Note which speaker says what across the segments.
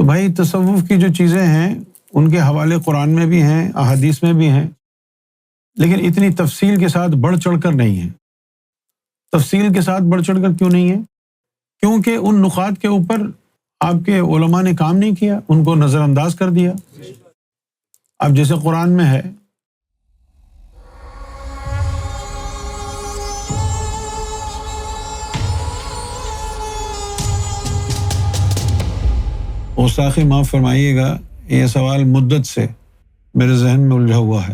Speaker 1: تو بھائی تصوف کی جو چیزیں ہیں ان کے حوالے قرآن میں بھی ہیں، احادیث میں بھی ہیں، لیکن اتنی تفصیل کے ساتھ بڑھ چڑھ کر نہیں ہیں۔ تفصیل کے ساتھ بڑھ چڑھ کر کیوں نہیں ہے؟ کیونکہ ان نقاط کے اوپر آپ کے علماء نے کام نہیں کیا، ان کو نظر انداز کر دیا۔ اب جیسے قرآن میں ہے اوساخی معاف فرمائیے گا، یہ سوال مدت سے میرے ذہن میں الجھا ہوا ہے۔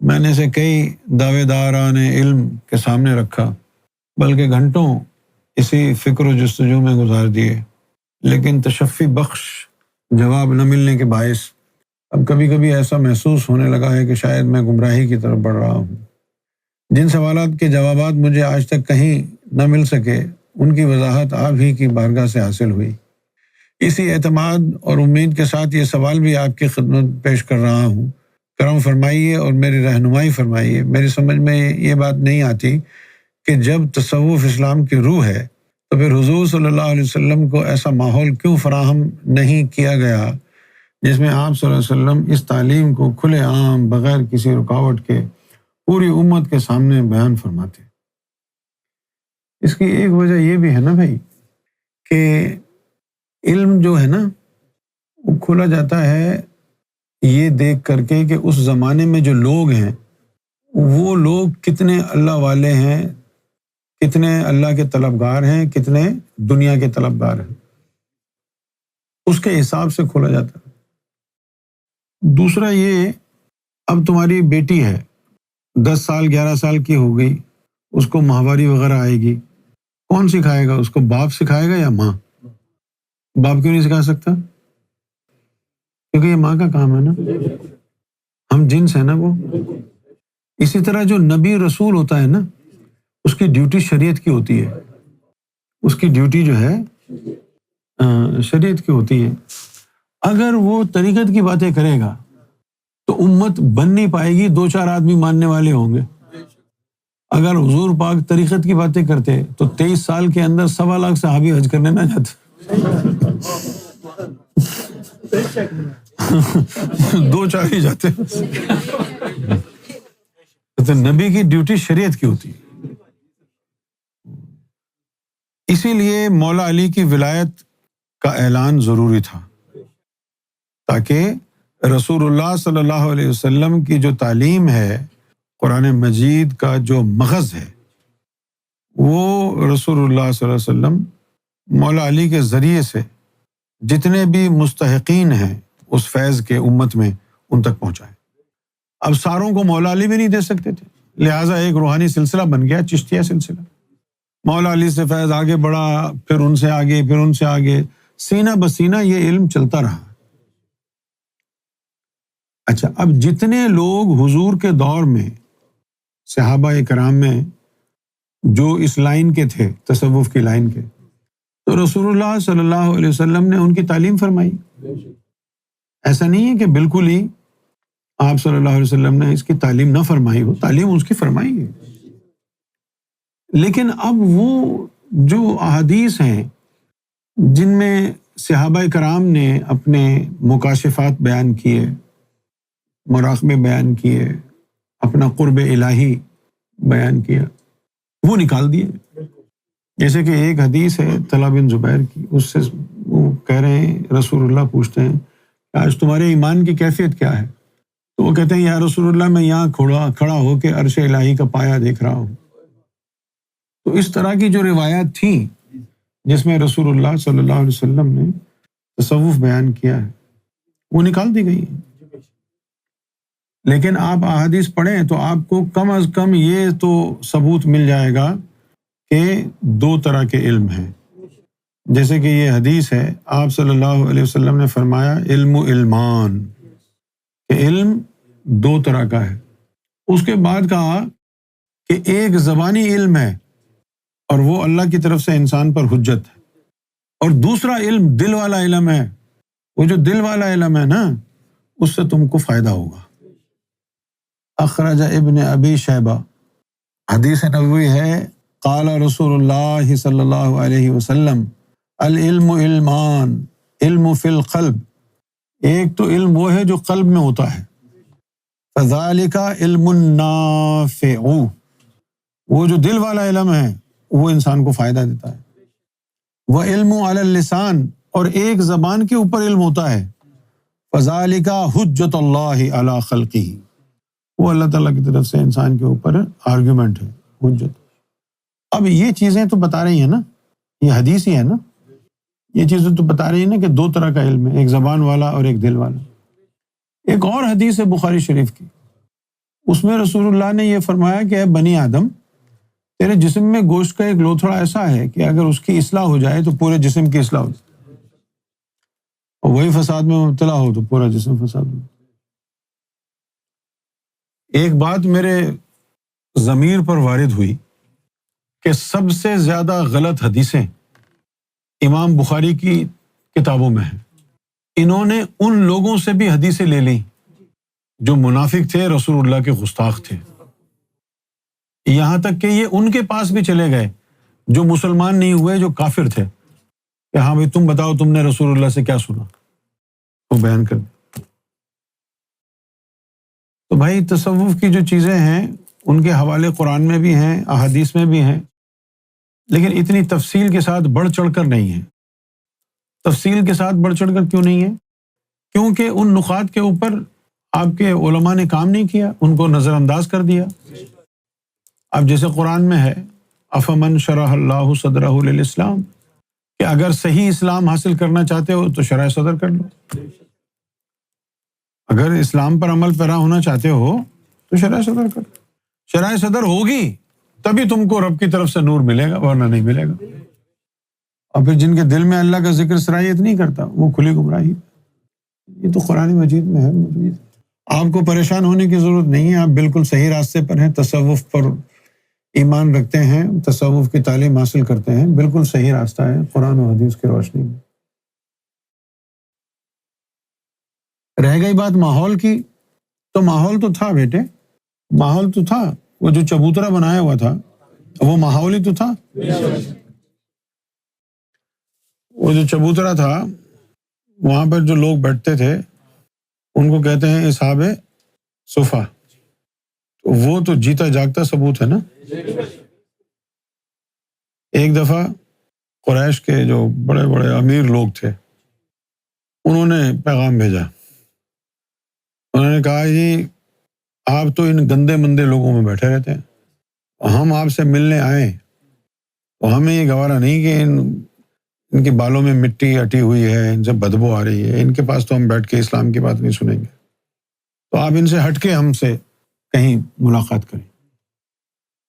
Speaker 1: میں نے اسے کئی دعوے داران علم کے سامنے رکھا، بلکہ گھنٹوں اسی فکر و جستجو میں گزار دیے، لیکن تشفی بخش جواب نہ ملنے کے باعث اب کبھی کبھی ایسا محسوس ہونے لگا ہے کہ شاید میں گمراہی کی طرف بڑھ رہا ہوں۔ جن سوالات کے جوابات مجھے آج تک کہیں نہ مل سکے، ان کی وضاحت آپ ہی کی بارگاہ سے حاصل ہوئی۔ اسی اعتماد اور امید کے ساتھ یہ سوال بھی آپ کی خدمت پیش کر رہا ہوں، کرم فرمائیے اور میری رہنمائی فرمائیے۔ میری سمجھ میں یہ بات نہیں آتی کہ جب تصوف اسلام کی روح ہے تو پھر حضور صلی اللہ علیہ وسلم کو ایسا ماحول کیوں فراہم نہیں کیا گیا جس میں آپ صلی اللہ علیہ وسلم اس تعلیم کو کھلے عام بغیر کسی رکاوٹ کے پوری امت کے سامنے بیان فرماتے۔ اس کی ایک وجہ یہ بھی ہے نا بھائی کہ علم جو ہے نا وہ کھولا جاتا ہے یہ دیکھ کر کے کہ اس زمانے میں جو لوگ ہیں وہ لوگ کتنے اللہ والے ہیں، کتنے اللہ کے طلبگار ہیں، کتنے دنیا کے طلبگار ہیں، اس کے حساب سے کھولا جاتا ہے۔ دوسرا یہ، اب تمہاری بیٹی ہے 10 سال 11 سال کی ہو گئی، اس کو ماہواری وغیرہ آئے گی، کون سکھائے گا اس کو؟ باپ سکھائے گا یا ماں؟ باپ کیوں نہیں سکھا سکتا؟ کیونکہ یہ ماں کا کام ہے نا، ہم جنس ہے نا وہ۔ اسی طرح جو نبی رسول ہوتا ہے نا، اس کی ڈیوٹی شریعت کی ہوتی ہے، اس کی ڈیوٹی جو ہے شریعت کی ہوتی ہے۔ اگر وہ طریقت کی باتیں کرے گا تو امت بن نہیں پائے گی، 2-4 آدمی ماننے والے ہوں گے۔ اگر حضور پاک طریقت کی باتیں کرتے تو 23 سال کے اندر 1.25 لاکھ صحابی حج کرنے نہ جاتے، 2-4 ہی جاتے۔ تو نبی کی ڈیوٹی شریعت کی ہوتی ہے۔ اسی لیے مولا علی کی ولایت کا اعلان ضروری تھا، تاکہ رسول اللہ صلی اللہ علیہ وسلم کی جو تعلیم ہے، قرآن مجید کا جو مغز ہے، وہ رسول اللہ صلی اللہ علیہ وسلم مولا علی کے ذریعے سے جتنے بھی مستحقین ہیں اس فیض کے امت میں ان تک پہنچائے۔ اب ساروں کو مولا علی بھی نہیں دے سکتے تھے، لہٰذا ایک روحانی سلسلہ بن گیا، چشتیہ سلسلہ۔ مولا علی سے فیض آگے بڑھا، پھر ان سے آگے، پھر ان سے آگے، سینہ بسینہ یہ علم چلتا رہا۔ اچھا، اب جتنے لوگ حضور کے دور میں صحابہ کرام میں جو اس لائن کے تھے، تصوف کی لائن کے، تو رسول اللہ صلی اللہ علیہ وسلم نے ان کی تعلیم فرمائی۔ ایسا نہیں ہے کہ بالکل ہی آپ صلی اللہ علیہ وسلم نے اس کی تعلیم نہ فرمائی ہو، تعلیم اس کی فرمائی ہے، لیکن اب وہ جو احادیث ہیں جن میں صحابہ کرام نے اپنے مکاشفات بیان کیے، مراقبے بیان کیے، اپنا قرب الہی بیان کیا، وہ نکال دیے۔ جیسے کہ ایک حدیث ہے طلحہ بن زبیر کی، اس سے وہ کہہ رہے ہیں، رسول اللہ پوچھتے ہیں کہ آج تمہارے ایمان کی کیفیت کیا ہے؟ تو وہ کہتے ہیں یا رسول اللہ میں یہاں کھڑا ہو کے عرش الہی کا پایہ دیکھ رہا ہوں۔ تو اس طرح کی جو روایات تھیں جس میں رسول اللہ صلی اللہ علیہ وسلم نے تصوف بیان کیا ہے، وہ نکال دی گئی ہیں۔ لیکن آپ احادیث پڑھیں تو آپ کو کم از کم یہ تو ثبوت مل جائے گا کہ 2 طرح کے علم ہیں۔ جیسے کہ یہ حدیث ہے، آپ صلی اللہ علیہ وسلم نے فرمایا علم و علمان، کہ علم 2 طرح کا ہے۔ اس کے بعد کہا کہ ایک زبانی علم ہے اور وہ اللہ کی طرف سے انسان پر حجت ہے، اور دوسرا علم دل والا علم ہے، وہ جو دل والا علم ہے نا اس سے تم کو فائدہ ہوگا۔ اخرج ابن ابی شیبہ، حدیث نبوی ہے، قال رسول اللہ صلی اللہ علیہ وسلم العلم علمان علم فی القلب، ایک تو علم وہ ہے جو قلب میں ہوتا ہے، فذالک علم نافع، وہ جو دل والا علم ہے وہ انسان کو فائدہ دیتا ہے، وہ علم علی اللسان، اور ایک زبان کے اوپر علم ہوتا ہے، فذالک حجت اللہ علی خلقہ، وہ اللہ تعالیٰ کی طرف سے انسان کے اوپر آرگیومنٹ ہے، حجت۔ اب یہ چیزیں تو بتا رہی ہیں نا، یہ حدیث ہی ہے نا، یہ چیزیں تو بتا رہی ہیں نا کہ دو طرح کا علم ہے، ایک زبان والا اور ایک دل والا۔ ایک اور حدیث ہے بخاری شریف کی، اس میں رسول اللہ نے یہ فرمایا کہ اے بنی آدم، تیرے جسم میں گوشت کا ایک لوتھڑا ایسا ہے کہ اگر اس کی اصلاح ہو جائے تو پورے جسم کی اصلاح ہو جائے، اور وہی فساد میں مبتلا ہو تو پورا جسم فساد میں۔ ایک بات میرے ضمیر پر وارد ہوئی کہ سب سے زیادہ غلط حدیثیں امام بخاری کی کتابوں میں ہیں۔ انہوں نے ان لوگوں سے بھی حدیثیں لے لیں جو منافق تھے، رسول اللہ کے گستاخ تھے، یہاں تک کہ یہ ان کے پاس بھی چلے گئے جو مسلمان نہیں ہوئے، جو کافر تھے، کہ ہاں بھائی تم بتاؤ تم نے رسول اللہ سے کیا سنا، وہ بیان کر دیں۔ تو بھائی تصوف کی جو چیزیں ہیں ان کے حوالے قرآن میں بھی ہیں، احادیث میں بھی ہیں، لیکن اتنی تفصیل کے ساتھ بڑھ چڑھ کر نہیں ہے۔ تفصیل کے ساتھ بڑھ چڑھ کر کیوں نہیں ہے؟ کیونکہ ان نقاط کے اوپر آپ کے علماء نے کام نہیں کیا، ان کو نظر انداز کر دیا۔ اب جیسے قرآن میں ہے افمن شرح اللہ صدرہ للاسلام، کہ اگر صحیح اسلام حاصل کرنا چاہتے ہو تو شرح صدر کر لو، اگر اسلام پر عمل پیرا ہونا چاہتے ہو تو شرح صدر کر لو، شرح صدر ہوگی تبھی تم کو رب کی طرف سے نور ملے گا، ورنہ نہیں ملے گا۔ اور پھر جن کے دل میں اللہ کا ذکر صلاحیت نہیں کرتا وہ کھلی گمراہی۔ یہ تو قرآن مجید میں ہے موجود۔ آپ کو پریشان ہونے کی ضرورت نہیں ہے، آپ بالکل صحیح راستے پر ہیں، تصوف پر ایمان رکھتے ہیں، تصوف کی تعلیم حاصل کرتے ہیں، بالکل صحیح راستہ ہے قرآن و حدیث کی روشنی میں۔ رہ گئی بات ماحول کی، تو ماحول تو تھا بیٹے، ماحول تو تھا، وہ جو چبوترا بنایا ہوا تھا وہ ماحول ہی تو تھا۔ وہ جو چبوترا تھا وہاں پر جو لوگ بیٹھتے تھے ان کو کہتے ہیں اصحاب صفا، تو وہ تو جیتا جاگتا ثبوت ہے نا۔ ایک دفعہ قریش کے جو بڑے بڑے امیر لوگ تھے انہوں نے پیغام بھیجا، انہوں نے کہا جی آپ تو ان گندے مندے لوگوں میں بیٹھے رہتے ہیں، ہم آپ سے ملنے آئے تو ہمیں یہ گوارا نہیں کہ ان کے بالوں میں مٹی اٹی ہوئی ہے، ان سے بدبو آ رہی ہے، ان کے پاس تو ہم بیٹھ کے اسلام کی بات نہیں سنیں گے، تو آپ ان سے ہٹ کے ہم سے کہیں ملاقات کریں۔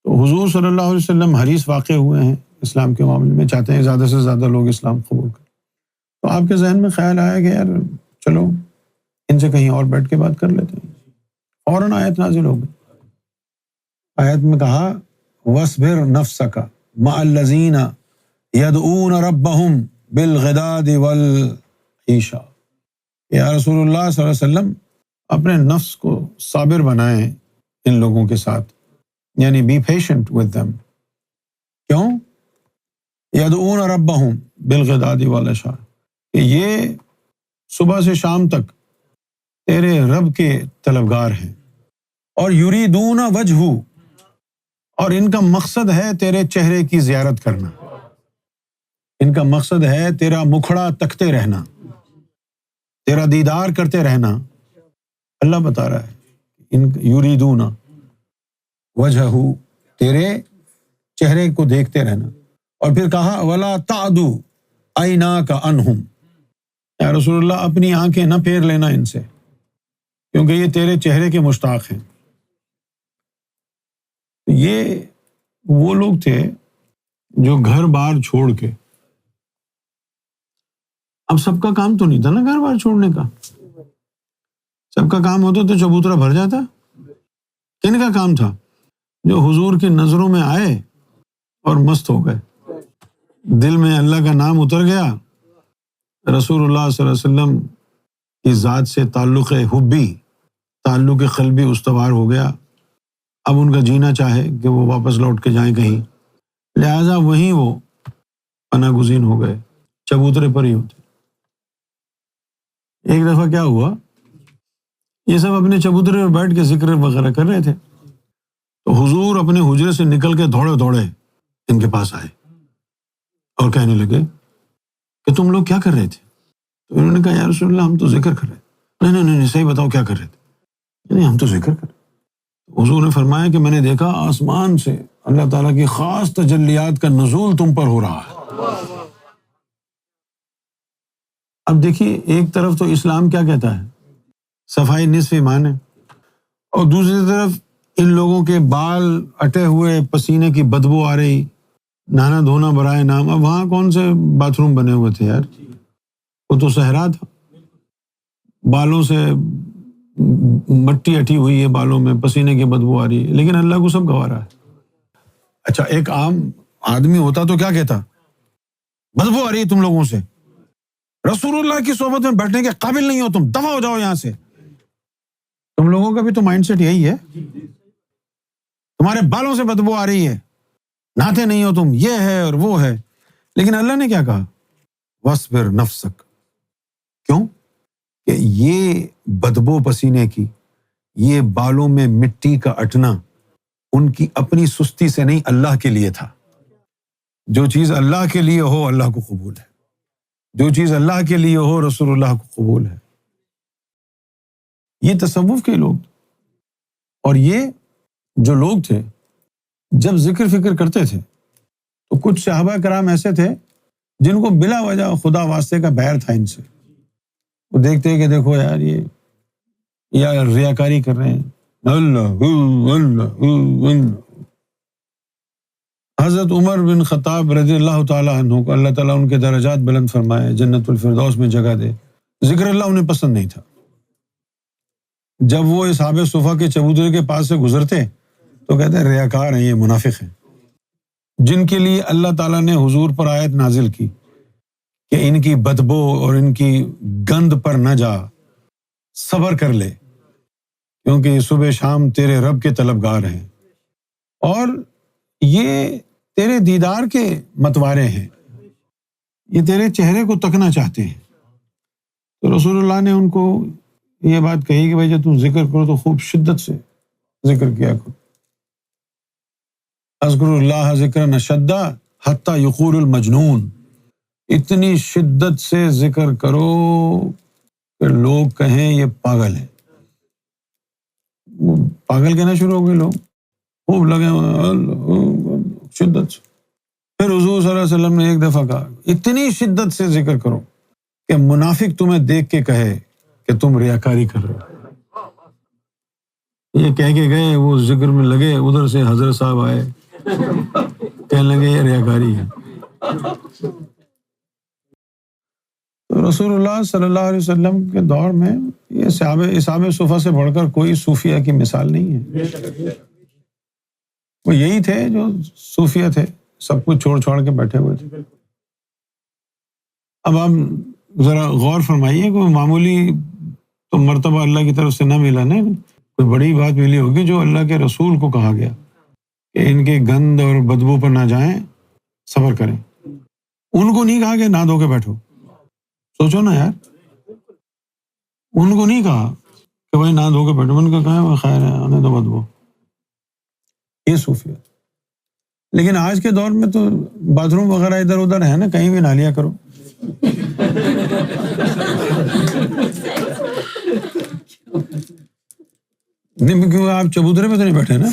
Speaker 1: تو حضور صلی اللہ علیہ وسلم حریص واقع ہوئے ہیں اسلام کے معاملے میں، چاہتے ہیں زیادہ سے زیادہ لوگ اسلام قبول کریں۔ تو آپ کے ذہن میں خیال آیا کہ یار چلو ان سے کہیں اور بیٹھ کے بات کر لیتے ہیں۔ فوراً آیت نازل ہو گئی، آیت میں کہا وَاصْبِرْ نَفْسَكَ مَعَ الَّذِينَ يَدْعُونَ رَبَّهُمْ بِالْغَدَاةِ وَالْعَشِيِّ، یا رسول اللہ صلی اللہ علیہ وسلم اپنے نفس کو صابر بنائیں ان لوگوں کے ساتھ، یعنی بی پیشنٹ ود them۔ کیوں؟ یدعون ربہم بالغداۃ والعشیٰ، کہ یہ صبح سے شام تک تیرے رب کے طلبگار ہیں، اور یریدون وجہہ، اور ان کا مقصد ہے تیرے چہرے کی زیارت کرنا، ان کا مقصد ہے تیرا مکھڑا تکتے رہنا، تیرا دیدار کرتے رہنا۔ اللہ بتا رہا ہے ان یریدون وجہہ، تیرے چہرے کو دیکھتے رہنا، اور پھر کہا ولا تعد عیناک عنہم، یا رسول اللہ اپنی آنکھیں نہ پھیر لینا ان سے، کیونکہ یہ تیرے چہرے کے مشتاق ہیں۔ یہ وہ لوگ تھے جو گھر بار چھوڑ کے، اب سب کا کام تو نہیں تھا نا گھر بار چھوڑنے کا، سب کا کام ہوتا تو چبوترا بھر جاتا۔ کن کا کام تھا؟ جو حضور کی نظروں میں آئے اور مست ہو گئے، دل میں اللہ کا نام اتر گیا، رسول اللہ صلی اللہ علیہ وسلم کی ذات سے تعلق حبی، تعلق قلبی استوار ہو گیا۔ اب ان کا جینا چاہے کہ وہ واپس لوٹ کے جائیں کہیں، لہٰذا وہیں وہ پناہ گزین ہو گئے، چبوترے پر ہی ہوتے۔ ایک دفعہ کیا ہوا، یہ سب اپنے چبوترے پر بیٹھ کے ذکر وغیرہ کر رہے تھے، تو حضور اپنے حجرے سے نکل کے دوڑے دوڑے ان کے پاس آئے اور کہنے لگے کہ تم لوگ کیا کر رہے تھے؟ تو انہوں نے کہا یا رسول اللہ ہم تو ذکر کر رہے تھے۔ نہیں صحیح بتاؤ کیا کر رہے تھے؟ نہیں ہم تو ذکر کر رہے تھے۔ حضور نے فرمایا کہ میں نے دیکھا آسمان سے اللہ تعالیٰ کی خاص تجلیات کا نزول تم پر ہو رہا ہے۔ اب دیکھیے ایک طرف تو اسلام کیا کہتا ہے، صفائی نصف ایمان ہے، اور دوسری طرف ان لوگوں کے بال اٹے ہوئے، پسینے کی بدبو آ رہی، نہانا دھونا برائے نام۔ اب وہاں کون سے باتھ روم بنے ہوئے تھے یار، وہ تو صحرا تھا، بالوں سے مٹی اٹھی ہوئی ہے، بالوں میں پسینے کی بدبو آ رہی ہے، لیکن اللہ کو سب گوارا ہے۔ اچھا ایک عام آدمی ہوتا تو کیا کہتا، بدبو آ رہی ہے تم لوگوں سے، رسول اللہ کی صحبت میں بیٹھنے کے قابل نہیں ہو تم، دفع ہو جاؤ یہاں سے۔ تم لوگوں کا بھی تو مائنڈ سیٹ یہی ہے، تمہارے بالوں سے بدبو آ رہی ہے، نہاتے نہیں ہو تم، یہ ہے اور وہ ہے۔ لیکن اللہ نے کیا کہا، وَاصْبِرْ نَفْسَكَ، کیوں کہ یہ بدبو پسینے کی، یہ بالوں میں مٹی کا اٹنا ان کی اپنی سستی سے نہیں، اللہ کے لیے تھا۔ جو چیز اللہ کے لیے ہو اللہ کو قبول ہے، جو چیز اللہ کے لیے ہو رسول اللہ کو قبول ہے۔ یہ تصوف کے لوگ، اور یہ جو لوگ تھے جب ذکر فکر کرتے تھے تو کچھ صحابہ کرام ایسے تھے جن کو بلا وجہ خدا واسطے کا بیر تھا ان سے، وہ دیکھتے کہ دیکھو یار یہ یا ریاکاری کر رہے ہیں، اللہ اللہ۔ حضرت عمر بن خطاب رضی اللہ تعالیٰ عنہ کو اللہ تعالیٰ ان کے درجات بلند فرمائے، جنت الفردوس میں جگہ دے، ذکر اللہ انہیں پسند نہیں تھا۔ جب وہ اصحاب صفا کے چبوترے کے پاس سے گزرتے تو کہتے ہیں ریاکار ہیں، یہ منافق ہیں، جن کے لیے اللہ تعالیٰ نے حضور پر آیت نازل کی کہ ان کی بدبو اور ان کی گند پر نہ جا، صبر کر لے، کیونکہ یہ صبح شام تیرے رب کے طلبگار ہیں اور یہ تیرے دیدار کے متوارے ہیں، یہ تیرے چہرے کو تکنا چاہتے ہیں۔ تو رسول اللہ نے ان کو یہ بات کہی کہ بھائی جب تم ذکر کرو تو خوب شدت سے ذکر کیا کرو، اذکر اللہ ذکرا اشد حتی یقول المجنون، اتنی شدت سے ذکر کرو کہ لوگ کہیں یہ پاگل ہے۔ وہ پاگل کہنا شروع ہو گئے لوگ، خوب لگے شدت سے۔ پھر حضور صلی اللہ علیہ وسلم نے ایک دفعہ کہا اتنی شدت سے ذکر کرو کہ منافق تمہیں دیکھ کے کہے کہ تم ریاکاری کر رہے ہو۔ یہ کہہ کے گئے، وہ ذکر میں لگے، ادھر سے حضرت صاحب آئے، کہنے لگے یہ ریاکاری ہے۔ تو رسول اللہ صلی اللہ علیہ وسلم کے دور میں یہ اصحاب صفا سے بڑھ کر کوئی صوفیہ کی مثال نہیں ہے۔ وہ یہی تھے جو صوفیہ تھے، سب کچھ چھوڑ چھوڑ کے بیٹھے ہوئے تھے۔ اب آپ ذرا غور فرمائیے، کوئی معمولی تو مرتبہ اللہ کی طرف سے نہ ملا، نہیں کوئی بڑی بات ملی ہوگی جو اللہ کے رسول کو کہا گیا کہ ان کے گند اور بدبو پر نہ جائیں، صبر کریں۔ ان کو نہیں کہا کہ نہ دھو کے بیٹھو، سوچو نا یار، ان کو نہیں کہا کہ بھائی نہ دھو کے بیٹھو، ان کو کہا خیر ہے آنے دو بدبو، یہ صوفیہ۔ لیکن آج کے دور میں تو باتھ روم وغیرہ ادھر ادھر ہے نا، کہیں بھی نہ لیا کرو۔ نہیں کیوں آپ چبوترے پہ تو نہیں بیٹھے نا۔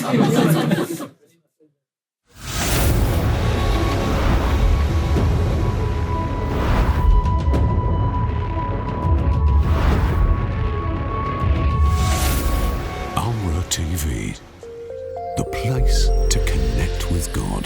Speaker 2: Amra TV, the place to connect with God.